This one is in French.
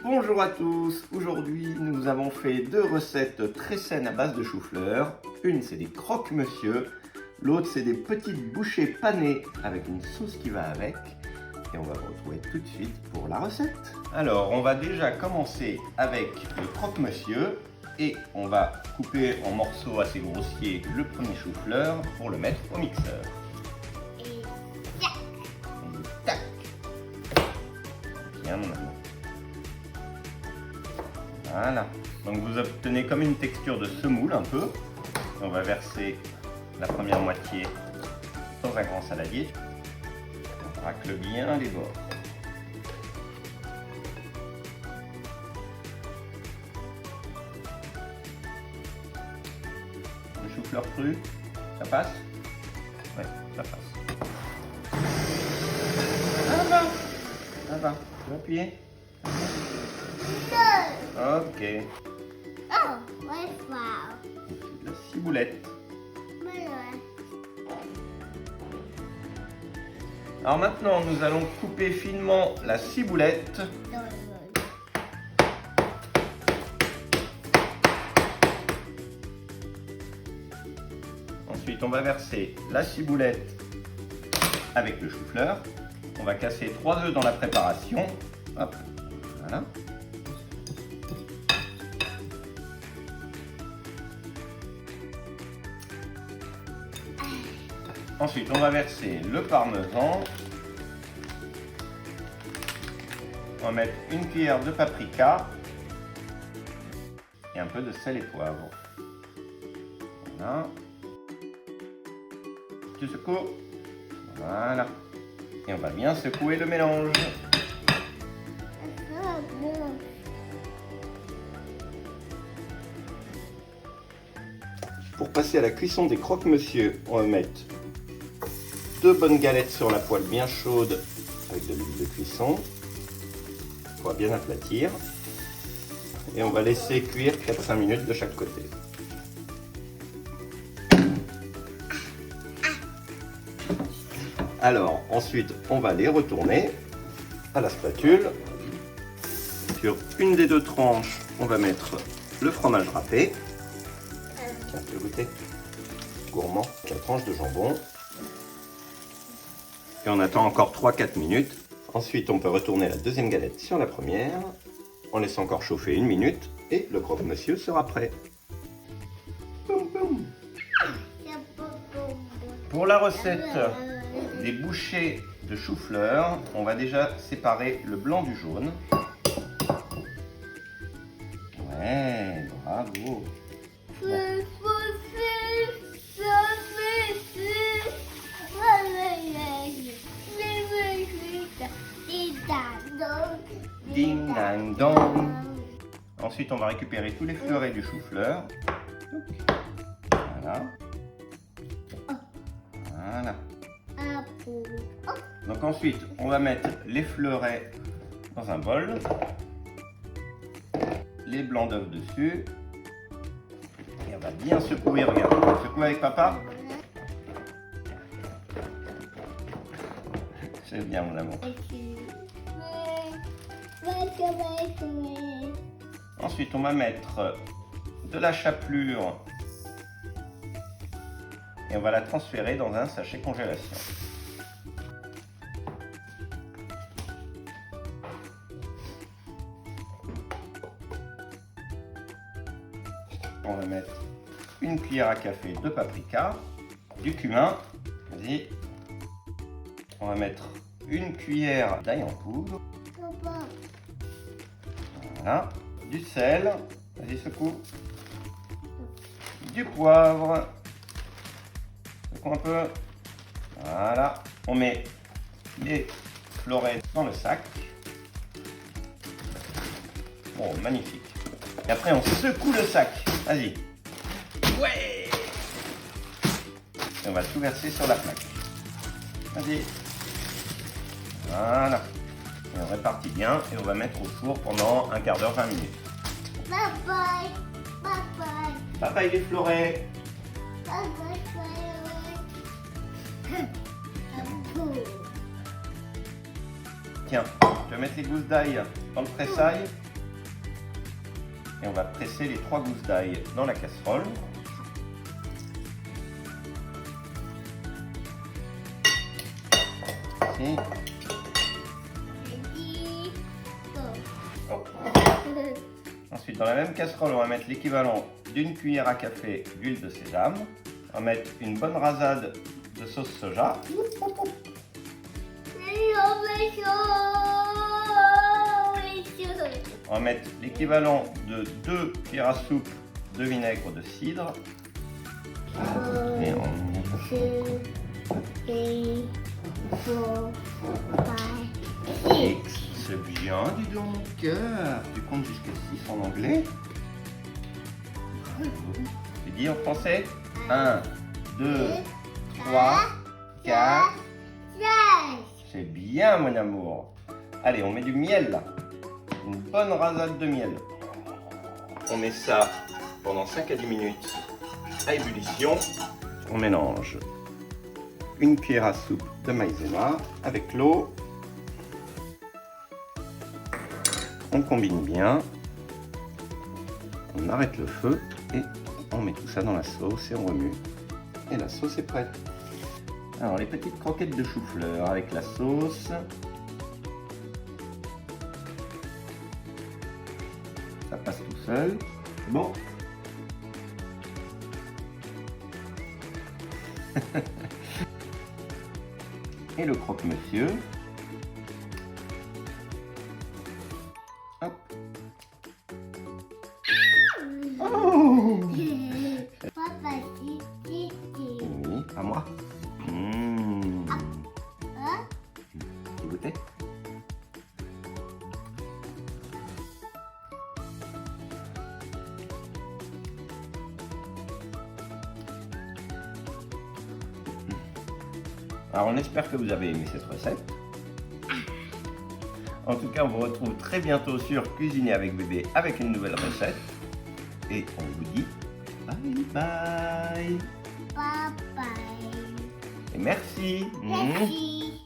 Bonjour à tous, aujourd'hui nous avons fait deux recettes très saines à base de chou-fleur. Une c'est des croque-monsieur, l'autre c'est des petites bouchées panées avec une sauce qui va avec. Et on va vous retrouver tout de suite pour la recette. Alors on va déjà commencer avec le croque-monsieur et on va couper en morceaux assez grossiers le premier chou-fleur pour le mettre au mixeur. Et Tac. Bien mon amour. Voilà, donc vous obtenez comme une texture de semoule un peu. On va verser la première moitié dans un grand saladier. On racle bien les bords. Le chou-fleur cru, ça passe? Oui, ça passe. Ça va, tu vas appuyer? Ok. oh, ouais, wow. Ensuite, la ciboulette. Alors maintenant, nous allons couper finement la ciboulette. Ensuite, on va verser la ciboulette avec le chou-fleur. On va casser 3 œufs dans la préparation. Hop, voilà. Ensuite, on va verser le parmesan. On va mettre une cuillère de paprika et un peu de sel et poivre. Voilà. Tu secoues. Voilà. Et on va bien secouer le mélange. Pour passer à la cuisson des croque-monsieur, on va mettre 2 bonnes galettes sur la poêle bien chaude avec de l'huile de cuisson. On va bien aplatir. Et on va laisser cuire 4-5 minutes de chaque côté. Alors, ensuite, on va les retourner à la spatule. Sur une des 2 tranches, on va mettre le fromage râpé. Tiens, tu veux goûter? Gourmand, la tranche de jambon. Et on attend encore 3-4 minutes. Ensuite, on peut retourner la deuxième galette sur la première. On laisse encore chauffer 1 minute et le croque-monsieur sera prêt. Boum, boum. Pour la recette des bouchées de chou-fleur, on va déjà séparer le blanc du jaune. Ouais, bravo. Ding dang dong. Ensuite, on va récupérer tous les fleurets du chou-fleur. Voilà. Voilà. Donc ensuite, on va mettre les fleurets dans un bol. Les blancs d'œufs dessus. Et on va bien secouer, regarde. Secouer avec papa. C'est bien mon amour. Ensuite, on va mettre de la chapelure et on va la transférer dans un sachet congélation. On va mettre une cuillère à café de paprika, du cumin, vas-y. On va mettre une cuillère d'ail en poudre. Voilà, du sel, vas-y secoue, du poivre, secoue un peu, voilà, on met les fleurets dans le sac, bon magnifique, et après on secoue le sac, vas-y, ouais, et on va tout verser sur la plaque, vas-y, voilà. Et on répartit bien et on va mettre au four pendant un quart d'heure, 20 minutes. Bye bye. Bye bye. Bye bye les fleurets. Bye bye. Tiens, tu vas mettre les gousses d'ail dans le pressail. Et on va presser les 3 gousses d'ail dans la casserole. Ici. Ready, go. Oh. Ensuite, dans la même casserole, on va mettre l'équivalent d'une cuillère à café d'huile de sésame. On va mettre une bonne rasade de sauce soja. On va mettre l'équivalent de 2 cuillères à soupe de vinaigre de cidre. Et on... 2, 3, 4, 5, 6. C'est bien, dis donc, mon cœur. Tu comptes jusqu'à 6 en anglais. Tu dis en français 1, 2, 3, 4. 5. C'est bien, mon amour. Allez, on met du miel là. Une bonne rasade de miel. On met ça pendant 5 à 10 minutes à ébullition. On mélange une cuillère à soupe de maïzena avec l'eau. On combine bien. On arrête le feu et on met tout ça dans la sauce et on remue. Et la sauce est prête. Alors les petites croquettes de chou-fleur avec la sauce. Ça passe tout seul. C'est bon. Et le croque-monsieur. Hop. Oh! Papa, Oui, à moi. Hein? Tu goûtais? Alors on espère que vous avez aimé cette recette. En tout cas, on vous retrouve très bientôt sur Cuisiner avec bébé avec une nouvelle recette. Et on vous dit bye bye. Bye bye. Et merci. Merci.